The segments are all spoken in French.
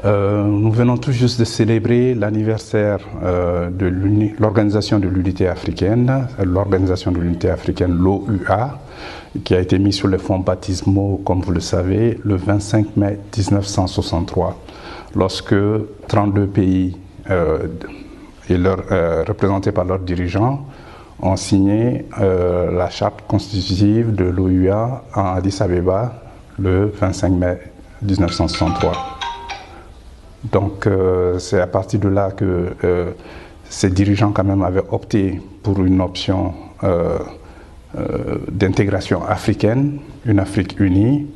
Nous venons tout juste de célébrer l'anniversaire de l'Organisation de l'Unité africaine, l'OUA, qui a été mise sur les fonds baptismaux, comme vous le savez, le 25 mai 1963, lorsque 32 pays représentés par leurs dirigeants ont signé la charte constitutive de l'OUA à Addis Abeba le 25 mai 1963. Donc c'est à partir de là que ces dirigeants quand même avaient opté pour une option d'intégration africaine, une Afrique unie,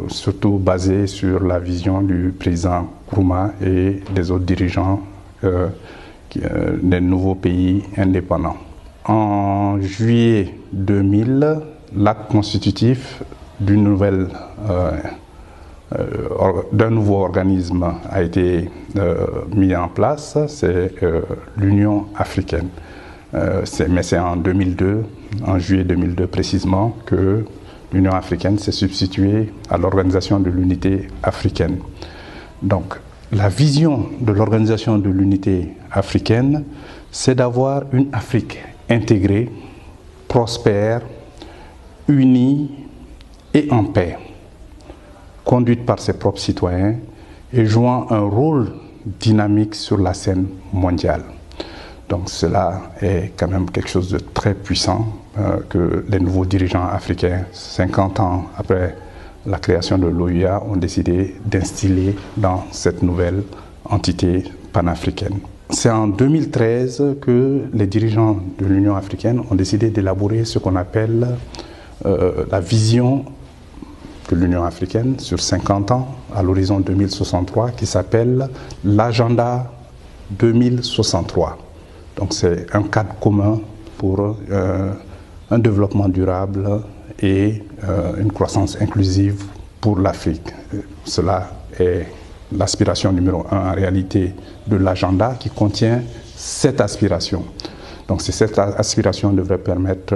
surtout basée sur la vision du président Nkrumah et des autres dirigeants des nouveaux pays indépendants. En juillet 2000, l'acte constitutif d'un nouveau organisme a été mis en place, c'est l'Union africaine. Mais c'est en 2002, en juillet 2002 précisément, que l'Union africaine s'est substituée à l'Organisation de l'Unité africaine. Donc, la vision de l'Organisation de l'Unité africaine, c'est d'avoir une Afrique intégrée, prospère, unie et en paix, conduite par ses propres citoyens et jouant un rôle dynamique sur la scène mondiale. Donc cela est quand même quelque chose de très puissant que les nouveaux dirigeants africains, 50 ans après la création de l'OUA, ont décidé d'instiller dans cette nouvelle entité panafricaine. C'est en 2013 que les dirigeants de l'Union africaine ont décidé d'élaborer ce qu'on appelle la vision de l'Union africaine sur 50 ans à l'horizon 2063 qui s'appelle l'agenda 2063. Donc c'est un cadre commun pour un développement durable et une croissance inclusive pour l'Afrique. Cela est l'aspiration numéro 1 en réalité de l'agenda qui contient cette aspiration. Donc cette aspiration devrait permettre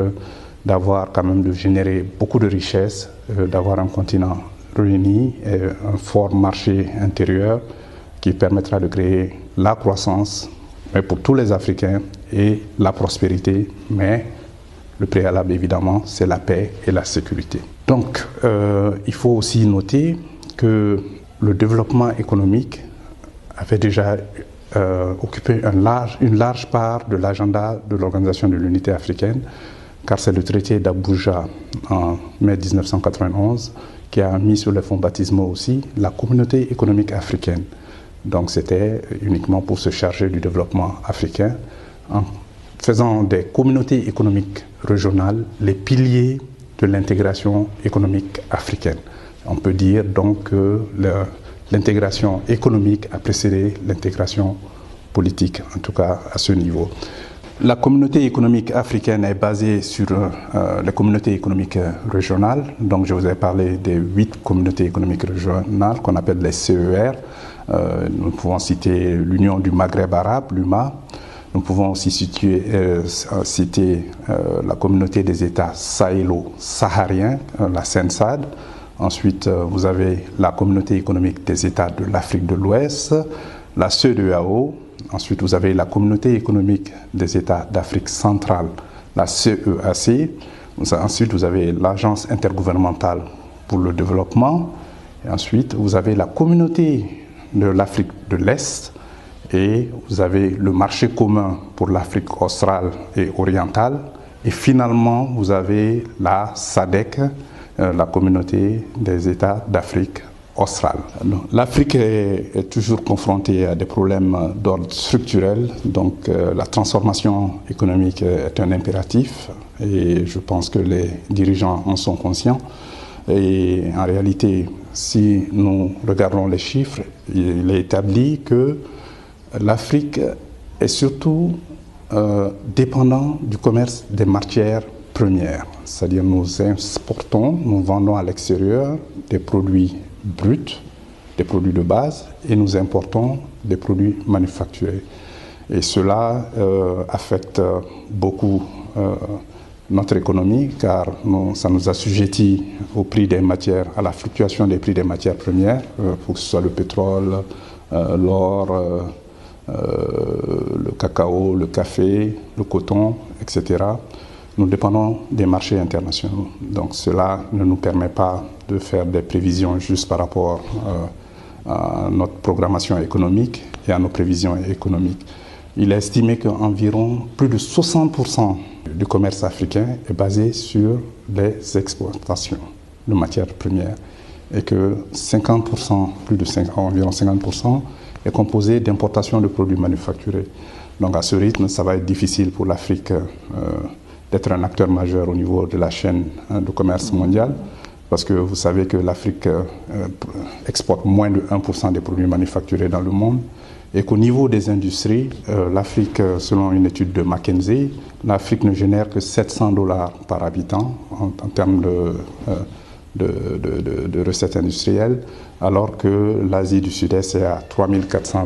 d'avoir quand même de générer beaucoup de richesses, d'avoir un continent réuni et un fort marché intérieur qui permettra de créer la croissance, mais pour tous les Africains, et la prospérité, mais le préalable évidemment c'est la paix et la sécurité. Donc il faut aussi noter que le développement économique avait déjà occupé une large part de l'agenda de l'Organisation de l'Unité africaine, car c'est le traité d'Abuja en mai 1991 qui a mis sur les fonds baptismaux aussi la communauté économique africaine. Donc c'était uniquement pour se charger du développement africain en faisant des communautés économiques régionales les piliers de l'intégration économique africaine. On peut dire donc que l'intégration économique a précédé l'intégration politique, en tout cas à ce niveau. La communauté économique africaine est basée sur les communautés économiques régionales. Donc je vous ai parlé des 8 communautés économiques régionales qu'on appelle les CER. Nous pouvons citer l'Union du Maghreb arabe, l'UMA. Nous pouvons aussi citer la communauté des États sahélo-sahariens, la CENSAD. Ensuite, vous avez la communauté économique des États de l'Afrique de l'Ouest, la CEDEAO. Ensuite, vous avez la communauté économique des États d'Afrique centrale, la CEAC. Ensuite, vous avez l'Agence intergouvernementale pour le développement. Et ensuite, vous avez la communauté de l'Afrique de l'Est. Et vous avez le marché commun pour l'Afrique australe et orientale. Et finalement, vous avez la SADC, la communauté des États d'Afrique australe. L'Afrique est toujours confrontée à des problèmes d'ordre structurel, donc la transformation économique est un impératif et je pense que les dirigeants en sont conscients. Et en réalité, si nous regardons les chiffres, il est établi que l'Afrique est surtout dépendante du commerce des matières premières. C'est-à-dire nous exportons, nous vendons à l'extérieur des produits bruts, des produits de base, et nous importons des produits manufacturés. Et cela affecte beaucoup notre économie, car ça nous assujettit au prix des matières, à la fluctuation des prix des matières premières, que ce soit le pétrole, l'or, le cacao, le café, le coton, etc. Nous dépendons des marchés internationaux. Donc cela ne nous permet pas de faire des prévisions juste par rapport à notre programmation économique et à nos prévisions économiques. Il est estimé qu'environ plus de 60% du commerce africain est basé sur les exportations de matières premières et que 50%, environ 50% est composé d'importations de produits manufacturés. Donc à ce rythme, ça va être difficile pour l'Afrique d'être un acteur majeur au niveau de la chaîne de commerce mondiale, parce que vous savez que l'Afrique exporte moins de 1% des produits manufacturés dans le monde, et qu'au niveau des industries, l'Afrique, selon une étude de McKinsey, l'Afrique ne génère que $700 par habitant en termes de recettes industrielles, alors que l'Asie du Sud-Est est à $3 400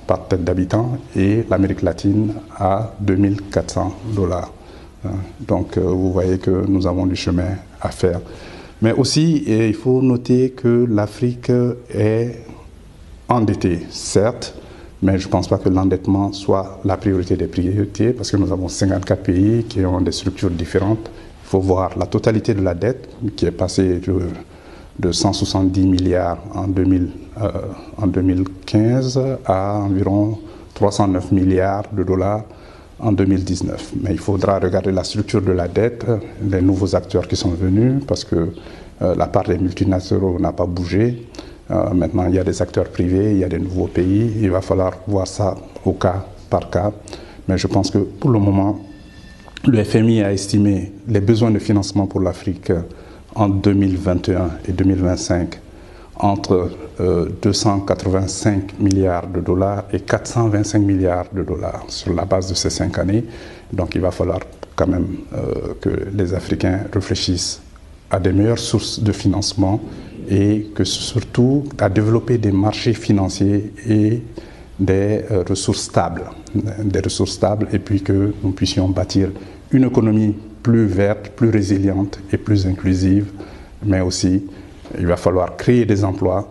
par tête d'habitant et l'Amérique latine à $2 400. Donc vous voyez que nous avons du chemin à faire. Mais aussi, il faut noter que l'Afrique est endettée, certes, mais je ne pense pas que l'endettement soit la priorité des priorités, parce que nous avons 54 pays qui ont des structures différentes. Il faut voir la totalité de la dette, qui est passée de 170 milliards en 2015 à environ 309 milliards de dollars en 2019. Mais il faudra regarder la structure de la dette, les nouveaux acteurs qui sont venus, parce que la part des multinationaux n'a pas bougé. Maintenant, il y a des acteurs privés, il y a des nouveaux pays. Il va falloir voir ça au cas par cas. Mais je pense que pour le moment, le FMI a estimé les besoins de financement pour l'Afrique en 2021 et 2025 entre 285 milliards de dollars et 425 milliards de dollars sur la base de ces 5 années. Donc il va falloir quand même que les Africains réfléchissent à des meilleures sources de financement et que surtout à développer des marchés financiers et des ressources stables. Et puis que nous puissions bâtir une économie plus verte, plus résiliente et plus inclusive, mais aussi il va falloir créer des emplois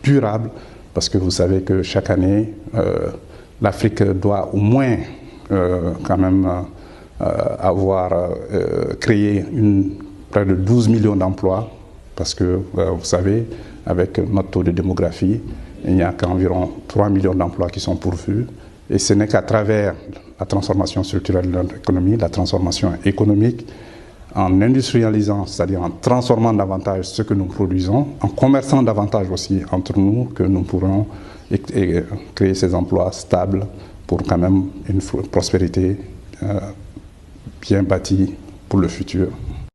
durables, parce que vous savez que chaque année, l'Afrique doit au moins quand même avoir créé près de 12 millions d'emplois, parce que vous savez, avec notre taux de démographie, il n'y a qu'environ 3 millions d'emplois qui sont pourvus, et ce n'est qu'à travers la transformation structurelle de notre économie, la transformation économique, en industrialisant, c'est-à-dire en transformant davantage ce que nous produisons, en commerçant davantage aussi entre nous, que nous pourrons créer ces emplois stables pour quand même une prospérité bien bâtie pour le futur.